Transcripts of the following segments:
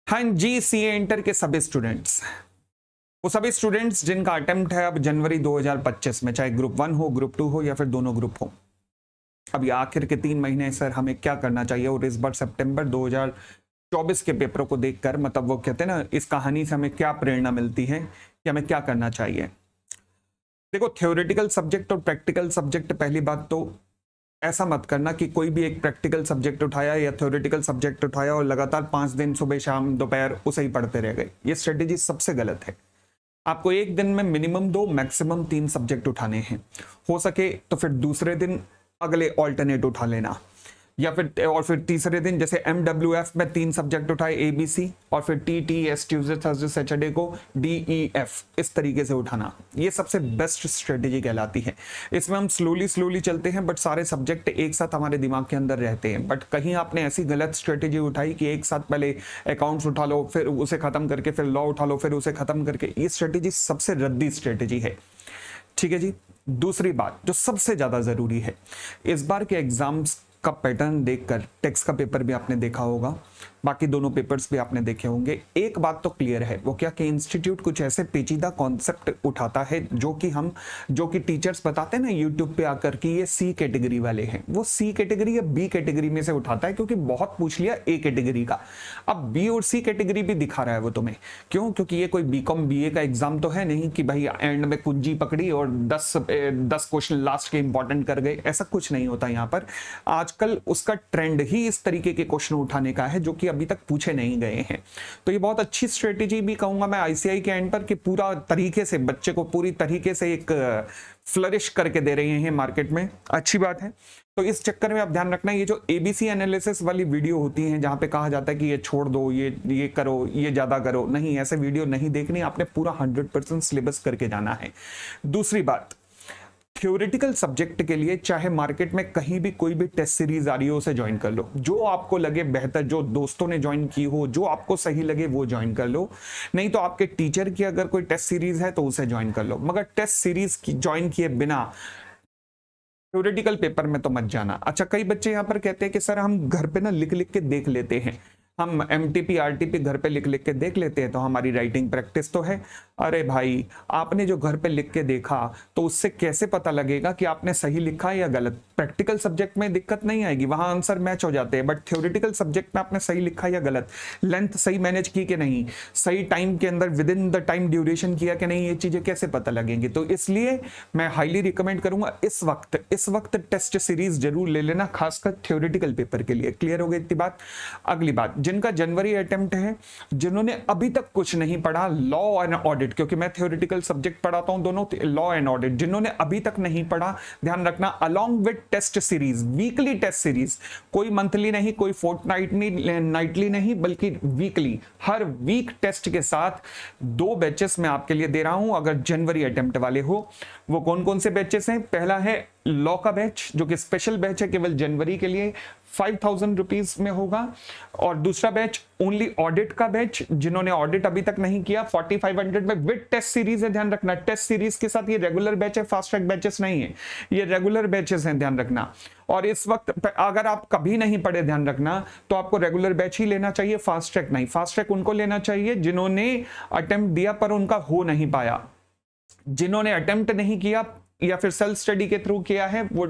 हाँ जी, CA inter के सभी स्टूडेंट्स, वो सभी स्टूडेंट्स जिनका अटेम्प्ट है अब जनवरी 2025 में, चाहे ग्रुप 1 हो, ग्रुप 2 हो या फिर दोनों ग्रुप हो। अभी आखिर के 3 महीने सर हमें क्या करना चाहिए, और इस बार सितंबर 2024 के पेपरों को देखकर मतलब वो कहते हैं ना, इस कहानी से हमें क्या प्रेरणा मिलती है कि हमें क्या करना चाहिए। देखो, थ्योरेटिकल सब्जेक्ट और प्रैक्टिकल सब्जेक्ट, पहली बात तो ऐसा मत करना कि कोई भी एक प्रैक्टिकल सब्जेक्ट उठाया या थ्योरेटिकल सब्जेक्ट उठाया और लगातार 5 दिन सुबह शाम दोपहर उसे ही पढ़ते रह गए। ये स्ट्रेटेजी सबसे गलत है। आपको एक दिन में मिनिमम 2 मैक्सिमम 3 सब्जेक्ट उठाने हैं। हो सके तो फिर दूसरे दिन अगले ऑल्टरनेट उठा लेना, या फिर तीसरे दिन जैसे MWF में 3 सब्जेक्ट उठाए ABC, और फिर TTS ट्यूसडे थर्सडे सैटरडे को DEF, इस तरीके से उठाना। ये सबसे बेस्ट स्ट्रेटेजी कहलाती है। इसमें हम स्लोली चलते हैं, बट सारे सब्जेक्ट एक साथ हमारे दिमाग के अंदर रहते हैं। बट कहीं आपने ऐसी गलत स्ट्रेटेजी उठाई कि एक साथ पहले अकाउंट्स उठा लो, फिर उसे खत्म करके फिर लॉ उठा लो, फिर उसे खत्म करके, ये स्ट्रेटेजी सबसे रद्दी स्ट्रेटेजी है। ठीक है जी। दूसरी बात जो सबसे ज्यादा जरूरी है, इस बार के एग्जाम्स का पैटर्न देखकर टेक्स्ट का पेपर भी आपने देखा होगा, बाकी दोनों पेपर्स भी आपने देखे होंगे। एक बात तो क्लियर है, वो क्या कि इंस्टीट्यूट कुछ ऐसे पेचीदा कॉन्सेप्ट उठाता है जो कि टीचर्स बताते हैं ना यूट्यूब पे आकर कि ये C कैटेगरी वाले हैं, वो C कैटेगरी या B कैटेगरी में से उठाता है, क्योंकि बहुत पूछ लिया A कैटेगरी का, अब B और C कैटेगरी भी दिखा रहा है वो तुम्हें। क्यों? क्योंकि ये कोई BCom BA का एग्जाम तो है नहीं कि भाई एंड में कुंजी पकड़ी और 10 क्वेश्चन लास्ट के इंपॉर्टेंट कर गए, ऐसा कुछ नहीं होता यहाँ पर। आजकल उसका ट्रेंड ही इस तरीके के क्वेश्चन उठाने का है जो कि अभी तक पूछे नहीं गए हैं। तो ये बहुत अच्छी स्ट्रेटेजी भी कहूंगा मैं ICI के एंड पर, कि पूरा तरीके से बच्चे को पूरी तरीके से एक फ्लरिश करके दे रहे हैं मार्केट में, अच्छी बात है। तो इस चक्कर में आप ध्यान रखना, ये जो ABC एनालिसिस वाली वीडियो होती हैं जहां पे कहा जाता है कि ये छोड़ दो, ये करो, ये ज्यादा करो, नहीं, ऐसे वीडियो नहीं देखनी, आपने पूरा 100% सिलेबस करके जाना है। दूसरी बात, थ्योरेटिकल सब्जेक्ट के लिए चाहे मार्केट में कहीं भी कोई भी टेस्ट सीरीज आ रही हो, उसे ज्वाइन कर लो। जो आपको लगे बेहतर, जो दोस्तों ने ज्वाइन की हो, जो आपको सही लगे वो ज्वाइन कर लो। नहीं तो आपके टीचर की अगर कोई टेस्ट सीरीज है तो उसे ज्वाइन कर लो, मगर टेस्ट सीरीज की ज्वाइन किए बिना थ्योरेटिकल पेपर में तो मत जाना। अच्छा, कई बच्चे यहाँ पर कहते हैं कि सर हम घर पे ना लिख लिख के देख लेते हैं, हम MTP RTP घर पे लिख लिख के देख लेते हैं तो हमारी राइटिंग प्रैक्टिस तो है। अरे भाई, आपने जो घर पे लिख के देखा तो उससे कैसे पता लगेगा कि आपने सही लिखा है या गलत? प्रैक्टिकल सब्जेक्ट में दिक्कत नहीं आएगी, वहां आंसर मैच हो जाते हैं, बट थ्योरेटिकल सब्जेक्ट में आपने सही लिखा या गलत, लेंथ सही मैनेज की कि नहीं, सही टाइम के अंदर with in the time duration किया कि नहीं, ये चीजें कैसे पता लगेंगी? तो इसलिए मैं हाईली रिकमेंड करूंगा इस वक्त टेस्ट सीरीज जरूर ले लेना, खासकर थ्योरेटिकल पेपर के लिए। क्लियर हो गई इतनी बात? अगली बात, जिनका जनवरी अटेम्प्ट है, जिन्होंने अभी तक कुछ नहीं पढ़ा, लॉ एंड ऑडिट, क्योंकि मैं थ्योरेटिकल सब्जेक्ट पढ़ाता हूं दोनों, लॉ एंड ऑडिट, जिन्होंने अभी तक नहीं पढ़ा, ध्यान रखना, along with test series, weekly test series, कोई मंथली नहीं, कोई फोर्टनाइटली नहीं, बल्कि वीकली, हर वीक टेस्ट के साथ 2 बैचेस मैं आपके लिए दे रहा हूं। अगर जनवरी अटेम्प्ट वाले हो, वो कौन कौन से बैचेस हैं? पहला है लॉ का बैच, जो कि स्पेशल बैच है केवल जनवरी के लिए, 5000 रुपीज में होगा। और दूसरा बैच ओनली ऑडिट का बैच, जिन्होंने ऑडिट अभी तक नहीं किया, 4500 में विद टेस्ट सीरीज है, ध्यान रखना, टेस्ट सीरीज के साथ। ये रेगुलर बैच है, फास्ट ट्रैक बैचेस नहीं है, ये रेगुलर बैचेस हैं, ध्यान रखना। और इस वक्त अगर आप कभी नहीं पढ़े, ध्यान रखना, तो आपको रेगुलर बैच ही लेना चाहिए, फास्ट ट्रैक नहीं। फास्ट ट्रैक उनको लेना चाहिए जिन्होंने अटेम्प्ट दिया पर उनका हो नहीं पाया। जिन्होंने अटेम्प्ट नहीं किया या फिर सेल्फ स्टडी के थ्रू किया है, वो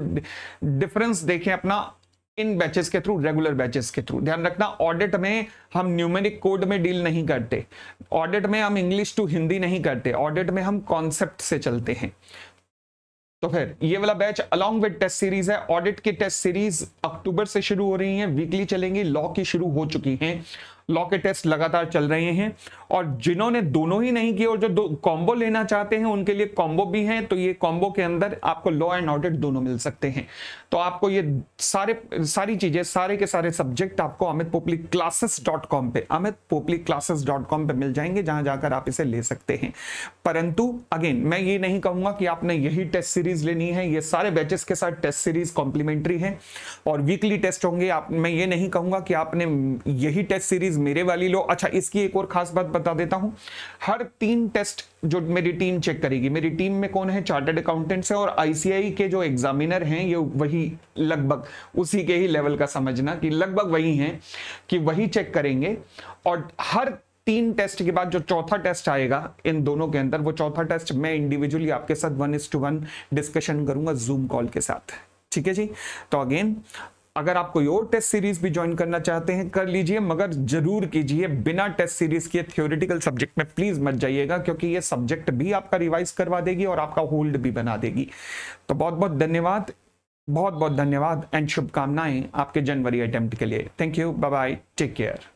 डिफरेंस देखें अपना इन बैचेस के थ्रू, रेगुलर बैचेस के थ्रू। ध्यान रखना, ऑडिट में हम न्यूमेरिक कोड में डील नहीं करते, ऑडिट में हम इंग्लिश टू हिंदी नहीं करते, ऑडिट में हम कॉन्सेप्ट से चलते हैं। तो फिर ये वाला batch along with test series है। ऑडिट की टेस्ट सीरीज अक्टूबर से शुरू हो रही है, वीकली चलेंगी। लॉ की शुरू हो चुकी हैं, लॉ के टेस्ट लगातार चल रहे हैं। और जिन्होंने दोनों ही नहीं किए और जो 2 कॉम्बो लेना चाहते हैं, उनके लिए कॉम्बो भी है। तो ये कॉम्बो के अंदर आपको लॉ एंड ऑडिट दोनों मिल सकते हैं। तो आपको ये सारी चीजें, सारे के सारे सब्जेक्ट आपको amitpopliClasses.com पे, amitpopliClasses.com पे मिल जाएंगे, जहां जाकर आप इसे ले सकते हैं। परंतु अगेन मैं ये नहीं कहूंगा कि आपने यही टेस्ट सीरीज लेनी है, ये सारे बैचेस के साथ टेस्ट सीरीज कॉम्प्लीमेंट्री है और वीकली टेस्ट होंगे। मैं ये नहीं कहूंगा कि आपने यही टेस्ट सीरीज सीरीज मेरे वाली लो। अच्छा, इसकी एक और खास बात बता देता हूं, हर 3 टेस्ट जो मेरी टीम चेक करेगी, मेरी टीम में कौन है, चार्टर्ड अकाउंटेंट्स है और आईसीआई के जो एग्जामिनर हैं ये वही लगभग उसी के ही लेवल का समझना कि लगभग वही हैं कि वही चेक करेंगे। और हर 3 टेस्ट के बाद जो चौथा टेस्ट आएगा इन दोनों के अंदर, वो चौथा टेस्ट मैं इंडिविजुअली आपके साथ 1:1 डिस्कशन करूंगा जूम कॉल के साथ। ठीक है जी। तो अगेन, अगर आप कोई और टेस्ट सीरीज भी ज्वाइन करना चाहते हैं कर लीजिए, मगर जरूर कीजिए बिना टेस्ट सीरीज के थ्योरेटिकल सब्जेक्ट में प्लीज मत जाइएगा, क्योंकि ये सब्जेक्ट भी आपका रिवाइज करवा देगी और आपका होल्ड भी बना देगी। तो बहुत बहुत धन्यवाद, बहुत बहुत धन्यवाद एंड शुभकामनाएं आपके जनवरी अटेम्प्ट के लिए। Thank you, bye bye, take care.